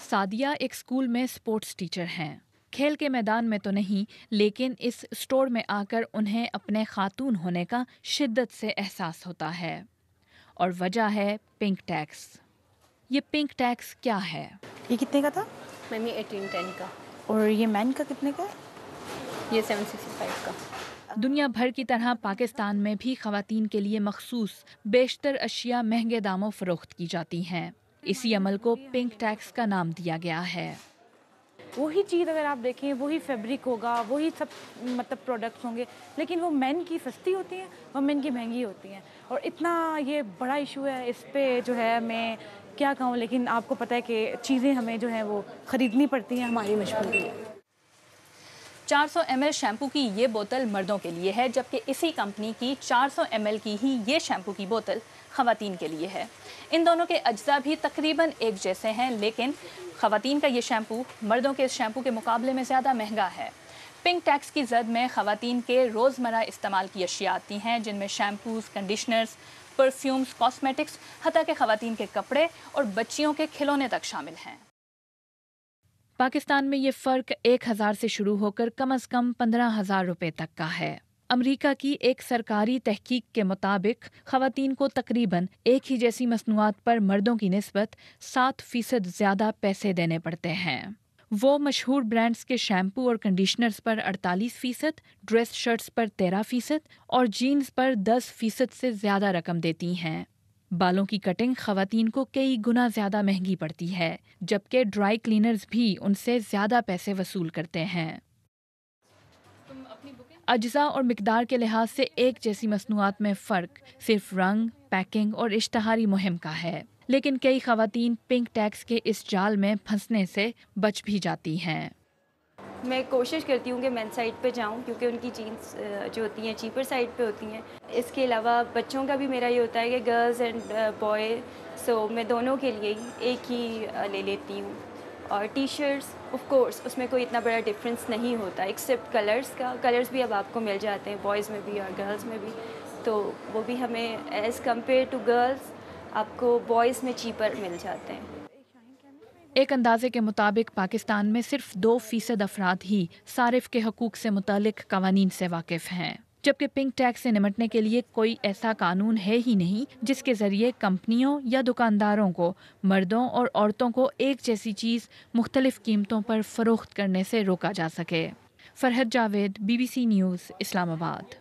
سعدیہ ایک اسکول میں sports teacher ہیں. کھیل کے میدان میں تو نہیں، لیکن اس اسٹور میں آ کر انہیں اپنے خاتون ہونے کا شدت سے احساس ہوتا ہے. اور وجہ ہے پنک ٹیکس. یہ پنک ٹیکس کیا ہے؟ یہ کتنے کا تھا؟ میم یہ 1810 کا. اور یہ مین کا کتنے کا ہے؟ یہ 765 کا. دنیا بھر کی طرح پاکستان میں بھی خواتین کے لیے مخصوص بیشتر اشیاء مہنگے داموں فروخت کی جاتی ہیں. اسی عمل کو پنک ٹیکس کا نام دیا گیا ہے. وہی چیز اگر آپ دیکھیں وہی فیبرک ہوگا، وہی سب مطلب پروڈکٹس ہوں گے، لیکن وہ مین کی سستی ہوتی ہیں، وومن کی مہنگی ہوتی ہیں. اور اتنا یہ بڑا ایشو ہے، اس پہ جو ہے میں کیا کہوں، لیکن آپ کو پتہ ہے کہ چیزیں ہمیں جو ہیں وہ خریدنی پڑتی ہیں، ہماری مجبوری ہے. 400 ml شیمپو کی یہ بوتل مردوں کے لیے ہے، جبکہ اسی کمپنی کی 400 ml کی ہی یہ شیمپو کی بوتل خواتین کے لیے ہے. ان دونوں کے اجزاء بھی تقریباً ایک جیسے ہیں، لیکن خواتین کا یہ شیمپو مردوں کے اس شیمپو کے مقابلے میں زیادہ مہنگا ہے. پنک ٹیکس کی زد میں خواتین کے روزمرہ استعمال کی اشیاء آتی ہیں، جن میں شیمپوز، کنڈیشنرز، پرفیومز، کاسمیٹکس، حتیٰ کہ خواتین کے کپڑے اور بچیوں کے کھلونے تک شامل ہیں. پاکستان میں یہ فرق 1000 سے شروع ہو کر کم از کم 15,000 روپے تک کا ہے. امریکہ کی ایک سرکاری تحقیق کے مطابق خواتین کو تقریباً ایک ہی جیسی مصنوعات پر مردوں کی نسبت 7% زیادہ پیسے دینے پڑتے ہیں. وہ مشہور برانڈز کے شیمپو اور کنڈیشنرز پر 48%، ڈریس شرٹس پر 13% اور جینز پر 10% سے زیادہ رقم دیتی ہیں. بالوں کی کٹنگ خواتین کو کئی گنا زیادہ مہنگی پڑتی ہے، جبکہ ڈرائی کلینرز بھی ان سے زیادہ پیسے وصول کرتے ہیں. اجزاء اور مقدار کے لحاظ سے ایک جیسی مصنوعات میں فرق صرف رنگ، پیکنگ اور اشتہاری مہم کا ہے، لیکن کئی خواتین پنک ٹیکس کے اس جال میں پھنسنے سے بچ بھی جاتی ہیں. میں کوشش کرتی ہوں کہ مین سائٹ پہ جاؤں، کیونکہ ان کی جینس جو ہوتی ہیں چیپر سائٹ پہ ہوتی ہیں. اس کے علاوہ بچوں کا بھی میرا یہ ہوتا ہے کہ گرلز اینڈ بوائے، سو میں دونوں کے لیے ایک ہی لے لیتی ہوں. اور ٹی شرٹس آف کورس اس میں کوئی اتنا بڑا ڈفرینس نہیں ہوتا ایکسیپٹ کلرز کا. کلرز بھی اب آپ کو مل جاتے ہیں بوائز میں بھی اور گرلز میں بھی، تو وہ بھی ہمیں ایز کمپیئر ٹو گرلز آپ کو بوائز میں چیپر مل جاتے ہیں. ایک اندازے کے مطابق پاکستان میں صرف 2% افراد ہی صارف کے حقوق سے متعلق قوانین سے واقف ہیں، جبکہ پنک ٹیکس سے نمٹنے کے لیے کوئی ایسا قانون ہے ہی نہیں جس کے ذریعے کمپنیوں یا دکانداروں کو مردوں اور عورتوں کو ایک جیسی چیز مختلف قیمتوں پر فروخت کرنے سے روکا جا سکے. فرحت جاوید، BBC نیوز، اسلام آباد.